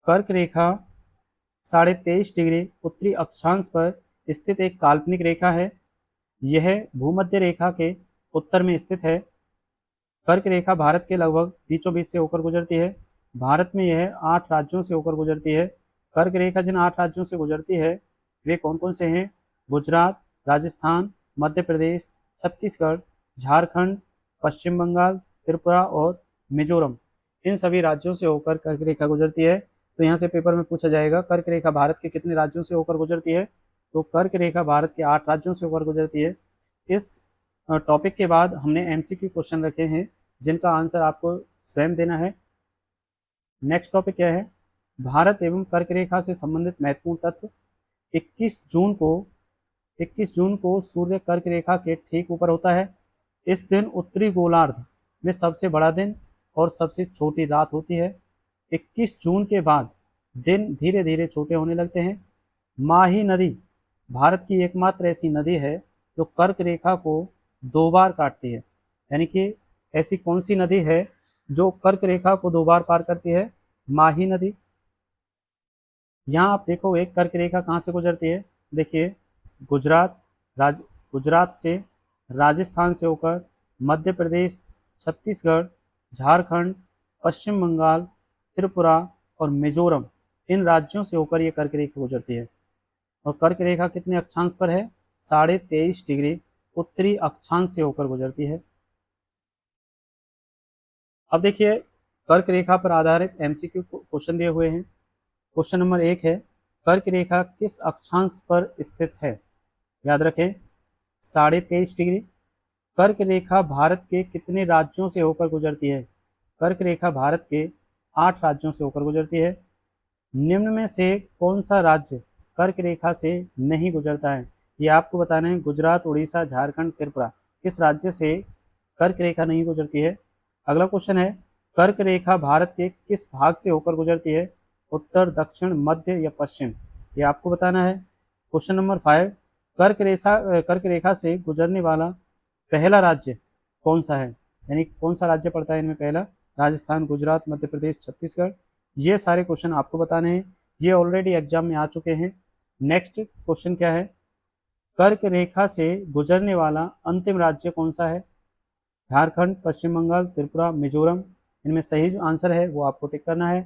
कर्क रेखा 23.5 डिग्री उत्तरी अक्षांश पर स्थित एक काल्पनिक रेखा है। यह भूमध्य रेखा के उत्तर में स्थित है। कर्क रेखा भारत के लगभग बीचों बीच से होकर गुजरती है। भारत में यह 8 राज्यों से होकर गुजरती है। कर्क रेखा जिन 8 राज्यों से गुजरती है वे कौन कौन से हैं? गुजरात, राजस्थान, मध्य प्रदेश, छत्तीसगढ़, झारखंड, पश्चिम बंगाल, त्रिपुरा और मिजोरम। इन सभी राज्यों से होकर कर्क रेखा गुजरती है। तो यहाँ से पेपर में पूछा जाएगा कर्क रेखा भारत के कितने राज्यों से होकर गुजरती है? तो कर्क रेखा भारत के 8 राज्यों से होकर गुजरती है। इस टॉपिक के बाद हमने एमसीक्यू क्वेश्चन रखे हैं जिनका आंसर आपको स्वयं देना है। नेक्स्ट टॉपिक क्या है? भारत एवं कर्क रेखा से संबंधित महत्वपूर्ण तत्व। 21 जून को सूर्य कर्क रेखा के ठीक ऊपर होता है। इस दिन उत्तरी गोलार्ध में सबसे बड़ा दिन और सबसे छोटी रात होती है। 21 जून के बाद दिन धीरे धीरे छोटे होने लगते हैं। माही नदी भारत की एकमात्र ऐसी नदी है जो कर्क रेखा को 2 बार काटती है। यानी कि ऐसी कौन सी नदी है जो कर्क रेखा को 2 बार पार करती है? माही नदी। यहाँ आप देखो एक कर्क रेखा कहाँ से गुजरती है? देखिए गुजरात से, राजस्थान से होकर, मध्य प्रदेश, छत्तीसगढ़, झारखंड, पश्चिम बंगाल, त्रिपुरा और मिजोरम, इन राज्यों से होकर ये कर्क रेखा गुजरती है। और कर्क रेखा कितने अक्षांश पर है? 23.5 डिग्री उत्तरी अक्षांश से होकर गुजरती है। अब देखिए कर्क रेखा पर आधारित एमसीक्यू क्वेश्चन दिए हुए हैं। क्वेश्चन नंबर 1 है, कर्क रेखा किस अक्षांश पर स्थित है? याद रखें 23.5 डिग्री। कर्क रेखा भारत के कितने राज्यों से होकर गुजरती है? कर्क रेखा भारत के 8 राज्यों से होकर गुजरती है। निम्न में से कौन सा राज्य कर्क रेखा से नहीं गुजरता है? ये आपको बताना है। गुजरात, उड़ीसा, झारखंड, त्रिपुरा, किस राज्य से कर्क रेखा नहीं गुजरती है? अगला क्वेश्चन है, कर्क रेखा भारत के किस भाग से होकर गुजरती है? उत्तर, दक्षिण, मध्य या पश्चिम? ये आपको बताना है। क्वेश्चन नंबर 5, कर्क रेखा से गुजरने वाला पहला राज्य कौन सा है? यानी कौन सा राज्य पड़ता है इनमें पहला? राजस्थान, गुजरात, मध्य प्रदेश, छत्तीसगढ़। ये सारे क्वेश्चन आपको बताने हैं। ये ऑलरेडी एग्जाम में आ चुके हैं। नेक्स्ट क्वेश्चन क्या है? कर्क रेखा से गुजरने वाला अंतिम राज्य कौन सा है? झारखंड, पश्चिम बंगाल, त्रिपुरा, मिजोरम। इनमें सही जो आंसर है वो आपको टिक करना है।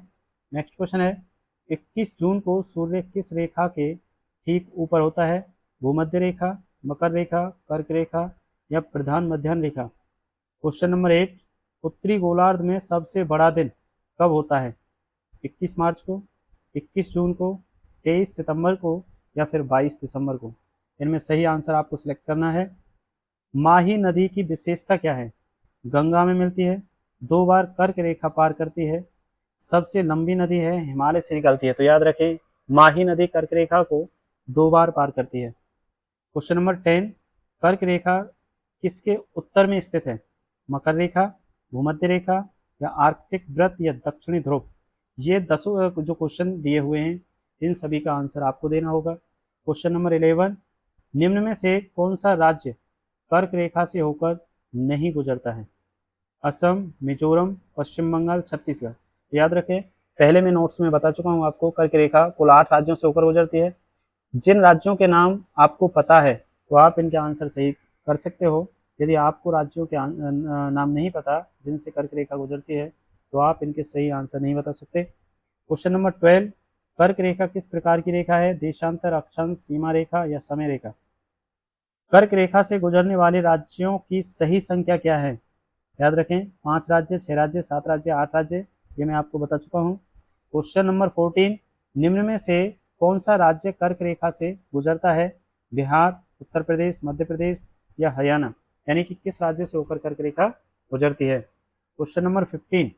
नेक्स्ट क्वेश्चन है, 21 जून को सूर्य किस रेखा के ठीक ऊपर होता है? भूमध्य रेखा, मकर रेखा, कर्क रेखा या प्रधान मध्याह्न रेखा? क्वेश्चन नंबर 8, उत्तरी गोलार्ध में सबसे बड़ा दिन कब होता है? 21 मार्च को, 21 जून को, 23 सितंबर को या फिर 22 दिसंबर को? इनमें सही आंसर आपको सिलेक्ट करना है। माही नदी की विशेषता क्या है? गंगा में मिलती है, 2 बार कर्क रेखा पार करती है, सबसे लंबी नदी है, हिमालय से निकलती है। तो याद रखें माही नदी कर्क रेखा को 2 बार पार करती है। क्वेश्चन नंबर 10, कर्क रेखा किसके उत्तर में स्थित है? मकर रेखा, भूमध्य रेखा या आर्कटिक वृत्त या दक्षिणी ध्रुव? ये 10 जो क्वेश्चन दिए हुए हैं इन सभी का आंसर आपको देना होगा। क्वेश्चन नंबर 11, निम्न में से कौन सा राज्य कर्क रेखा से होकर नहीं गुजरता है? असम, मिजोरम, पश्चिम बंगाल, छत्तीसगढ़। याद रखें पहले मैं नोट्स में बता चुका हूँ आपको कर्क रेखा कुल 8 राज्यों से होकर गुजरती है। जिन राज्यों के नाम आपको पता है तो आप इनके आंसर सही कर सकते हो। यदि आपको राज्यों के नाम नहीं पता जिनसे कर्क रेखा गुजरती है तो आप इनके सही आंसर नहीं बता सकते। क्वेश्चन नंबर 12, कर्क रेखा किस प्रकार की रेखा है? देशांतर, अक्षांश, सीमा रेखा या समय रेखा? कर्क रेखा से गुजरने वाले राज्यों की सही संख्या क्या है? याद रखें 5 राज्य, 6 राज्य, 7 राज्य, 8 राज्य। ये मैं आपको बता चुका हूँ। क्वेश्चन नंबर 14, निम्न में से कौन सा राज्य कर्क रेखा से गुजरता है? बिहार, उत्तर प्रदेश, मध्य प्रदेश या हरियाणा? यानी कि किस राज्य से होकर कर्क रेखा गुजरती है? क्वेश्चन नंबर 15,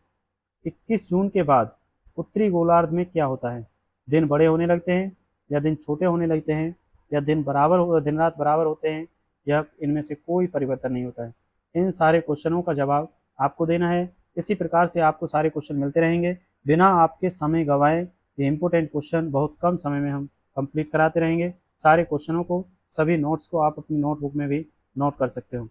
21 जून के बाद उत्तरी गोलार्ध में क्या होता है? दिन बड़े होने लगते हैं या दिन छोटे होने लगते हैं या दिन रात बराबर होते हैं या इनमें से कोई परिवर्तन नहीं होता है? इन सारे क्वेश्चनों का जवाब आपको देना है। इसी प्रकार से आपको सारे क्वेश्चन मिलते रहेंगे बिना आपके समय गंवाए। ये इंपॉर्टेंट क्वेश्चन बहुत कम समय में हम कंप्लीट कराते रहेंगे। सारे क्वेश्चनों को, सभी नोट्स को आप अपनी नोटबुक में भी नोट कर सकते हो।